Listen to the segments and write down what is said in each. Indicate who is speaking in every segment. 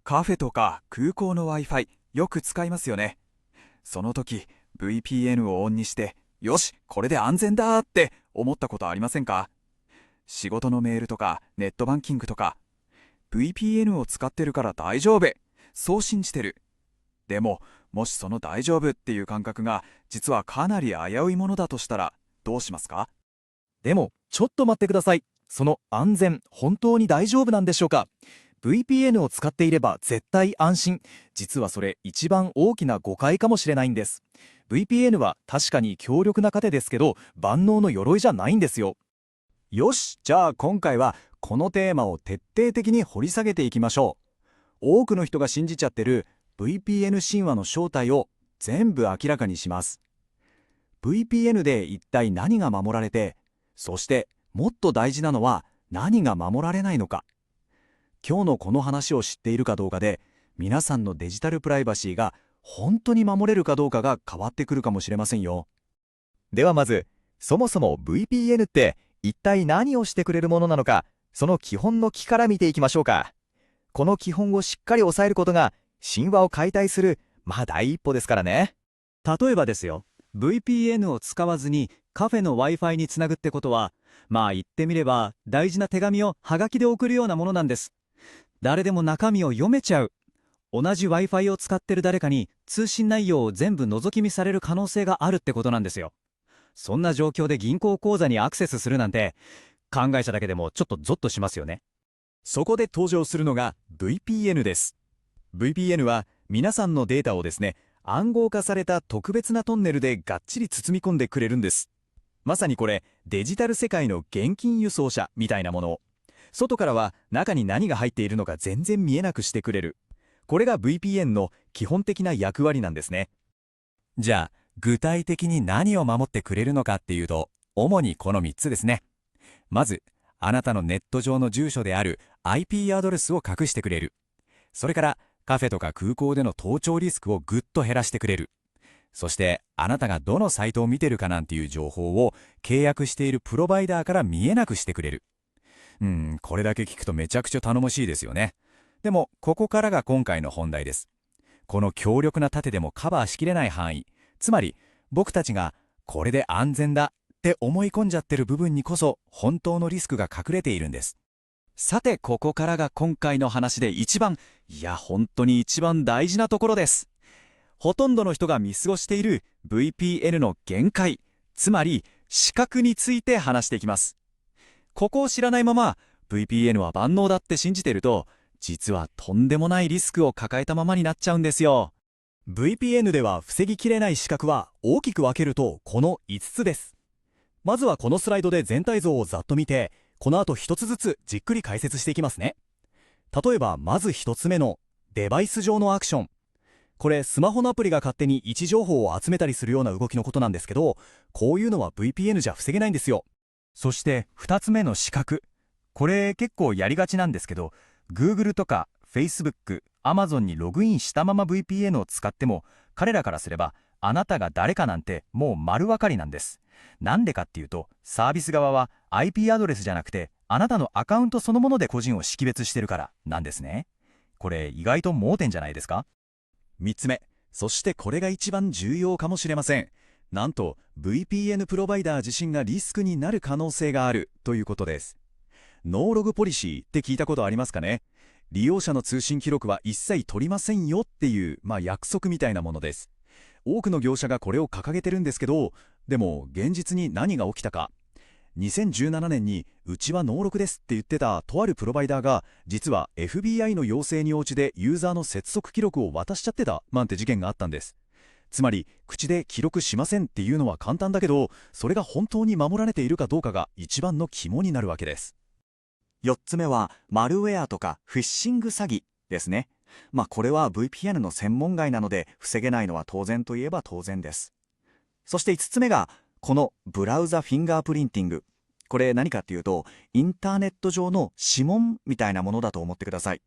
Speaker 1: カフェとか空港の Wi-Fi よく使いますよね。その時 VPN をオンにして、よし、これで安全だって思ったことありませんか？仕事のメールとかネットバンキングとか VPN を使ってるから大丈夫、そう信じてる。でも、もしその大丈夫っていう感覚が実はかなり危ういものだとしたらどうしますか？
Speaker 2: でも、ちょっと待ってください。その安全、本当に大丈夫なんでしょうか？ VPN を使っていれば絶対安心。実はそれ一番大きな誤解かもしれないんです。VPN は確かに強力な糧ですけど、万能の鎧じゃないんですよ。
Speaker 3: よし、じゃあ今回はこのテーマを徹底的に掘り下げていきましょう。多くの人が信じちゃってる VPN 神話の正体を全部明らかにします。VPN で一体何が守られて、そしてもっと大事なのは何が守られないのか。今日のこの話を知っているかどうかで、皆さんのデジタルプライバシーが本当に守れるかどうかが変わってくるかもしれませんよ。
Speaker 2: ではまず、そもそも VPN って一体何をしてくれるものなのか、その基本の木から見ていきましょうか。この基本をしっかり押さえることが神話を解体する第一歩ですからね。
Speaker 3: 例えばですよ、VPN を使わずにカフェの Wi-Fi につなぐってことは、言ってみれば大事な手紙をハガキで送るようなものなんです。誰でも中身を読めちゃう。同じ Wi-Fi を使ってる誰かに通信内容を全部覗き見される可能性があるってことなんですよ。そんな状況で銀行口座にアクセスするなんて、考えただけでもちょっとゾッとしますよね。
Speaker 1: そこで登場するのが VPN です。VPN は皆さんのデータをですね、暗号化された特別なトンネルでがっちり包み込んでくれるんです。まさにこれ、デジタル世界の現金輸送車みたいなもの。外からは中に何が入っているのか全然見えなくしてくれる。これが VPN の基本的な役割なんですね。じゃあ、具体的に何を守ってくれるのかっていうと、主にこの3つですね。まず、あなたのネット上の住所である IP アドレスを隠してくれる。それから、カフェとか空港での盗聴リスクをぐっと減らしてくれる。そして、あなたがどのサイトを見てるかなんていう情報を契約しているプロバイダーから見えなくしてくれる。これだけ聞くとめちゃくちゃ頼もしいですよね。でも、ここからが今回の本題です。この強力な盾でもカバーしきれない範囲、つまり、僕たちがこれで安全だって思い込んじゃってる部分にこそ本当のリスクが隠れているんです。さて、ここからが今回の話で本当に一番大事なところです。ほとんどの人が見過ごしている VPN の限界、つまり死角について話していきます。ここを知らないまま VPN は万能だって信じていると、実はとんでもないリスクを抱えたままになっちゃうんですよ。
Speaker 3: VPN では防ぎきれない死角は大きく分けるとこの5つです。まずはこのスライドで全体像をざっと見て、この後1つずつじっくり解説していきますね。例えばまず1つ目のデバイス上のアクション。これスマホのアプリが勝手に位置情報を集めたりするような動きのことなんですけど、こういうのは VPN じゃ防げないんですよ。
Speaker 1: そして2つ目の死角。これ結構やりがちなんですけど、Google とか Facebook、Amazon にログインしたまま VPN を使っても、彼らからすればあなたが誰かなんてもう丸分かりなんです。なんでかっていうと、サービス側は IP アドレスじゃなくて、あなたのアカウントそのもので個人を識別してるからなんですね。これ意外と盲点じゃないですか。3つ目、そしてこれが一番重要かもしれません。なんと VPN プロバイダー自身がリスクになる可能性があるということです。ノーログポリシーって聞いたことありますかね。利用者の通信記録は一切取りませんよっていう、約束みたいなものです。多くの業者がこれを掲げてるんですけど、でも現実に何が起きたか。2017年にうちはノーログですって言ってたとあるプロバイダーが、実は FBI の要請に応じてユーザーの接続記録を渡しちゃってたなんて事件があったんです。つまり口で記録しませんっていうのは簡単だけど、それが本当に守られているかどうかが一番の肝になるわけです。4つ目はマルウェアとかフィッシング詐欺ですね。これは VPN の専門外なので防げないのは当然といえば当然です。そして5つ目がこのブラウザフィンガープリンティング。これ何かっていうと、インターネット上の指紋みたいなものだと思ってください。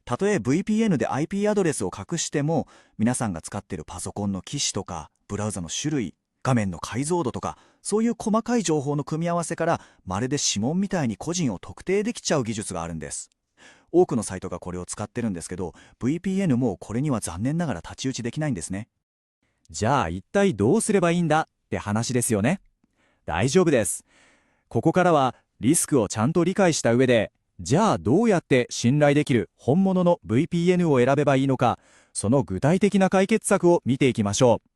Speaker 1: たとえ VPN で IP アドレスを隠しても、皆さんが使っているパソコンの機種とかブラウザの種類、画面の解像度とか、そういう細かい情報の組み合わせからまるで指紋みたいに個人を特定できちゃう技術があるんです。
Speaker 2: 多くのサイトがこれを使ってるんですけど、 VPN もこれには残念ながら太刀打ちできないんですね。じゃあ一体どうすればいいんだって話ですよね。大丈夫です。ここからはリスクをちゃんと理解した上で、じゃあどうやって信頼できる本物の VPN を選べばいいのか、その具体的な解決策を見ていきましょう。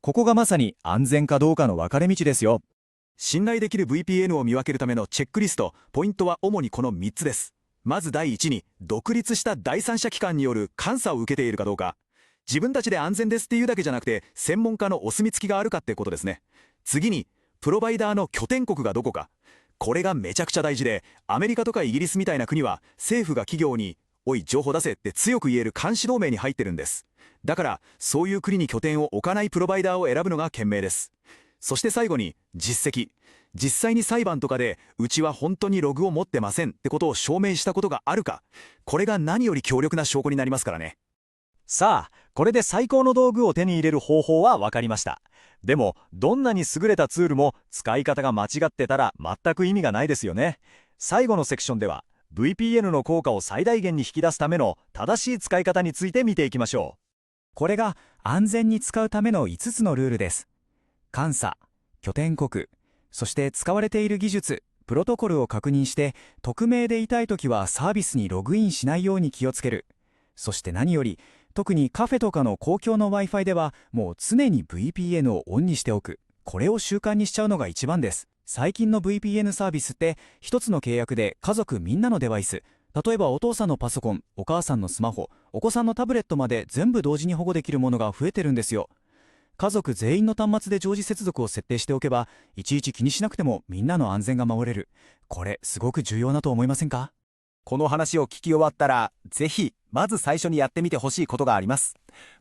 Speaker 2: ここがまさに安全かどうかの分かれ道ですよ。
Speaker 3: 信頼できる VPN を見分けるためのチェックリスト、ポイントは主にこの3つです。まず第一に、独立した第三者機関による監査を受けているかどうか。自分たちで安全ですっていうだけじゃなくて、専門家のお墨付きがあるかってことですね。次に、プロバイダーの拠点国がどこか。これがめちゃくちゃ大事で、アメリカとかイギリスみたいな国は政府が企業におい情報出せって強く言える監視同盟に入ってるんです。だからそういう国に拠点を置かないプロバイダーを選ぶのが賢明です。そして最後に実績。実際に裁判とかでうちは本当にログを持ってませんってことを証明したことがあるか、これが何より強力な証拠になりますからね。
Speaker 2: さあ、これで最高の道具を手に入れる方法は分かりました。でも、どんなに優れたツールも使い方が間違ってたら全く意味がないですよね。最後のセクションでは、VPN の効果を最大限に引き出すための正しい使い方について見ていきましょう。これが安全に使うための5つのルールです。監査、拠点国、そして使われている技術、プロトコルを確認して、匿名でいたいときはサービスにログインしないように気をつける。そして何より、特にカフェとかの公共の Wi-Fi ではもう常に VPN をオンにしておく。これを習慣にしちゃうのが一番です。最近の VPN サービスって一つの契約で家族みんなのデバイス、例えばお父さんのパソコン、お母さんのスマホ、お子さんのタブレットまで全部同時に保護できるものが増えてるんですよ。家族全員の端末で常時接続を設定しておけば、いちいち気にしなくてもみんなの安全が守れる。これすごく重要だと思いませんか？この話を聞き終わったら、ぜひまず最初にやってみてほしいことがあります。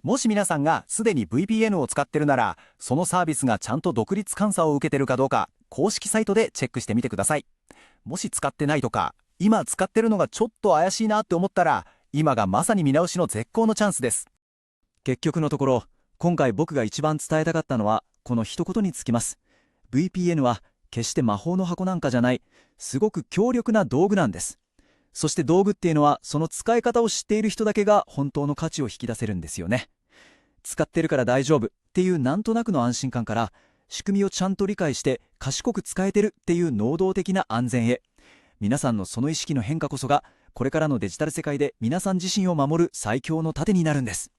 Speaker 2: もし皆さんがすでに VPN を使ってるなら、そのサービスがちゃんと独立監査を受けてるかどうか、公式サイトでチェックしてみてください。もし使ってないとか、今使ってるのがちょっと怪しいなって思ったら、今がまさに見直しの絶好のチャンスです。結局のところ、今回僕が一番伝えたかったのはこの一言につきます。 VPN は決して魔法の箱なんかじゃない、すごく強力な道具なんです。そして道具っていうのは、その使い方を知っている人だけが本当の価値を引き出せるんですよね。使ってるから大丈夫っていうなんとなくの安心感から、仕組みをちゃんと理解して賢く使えてるっていう能動的な安全へ。皆さんのその意識の変化こそが、これからのデジタル世界で皆さん自身を守る最強の盾になるんです。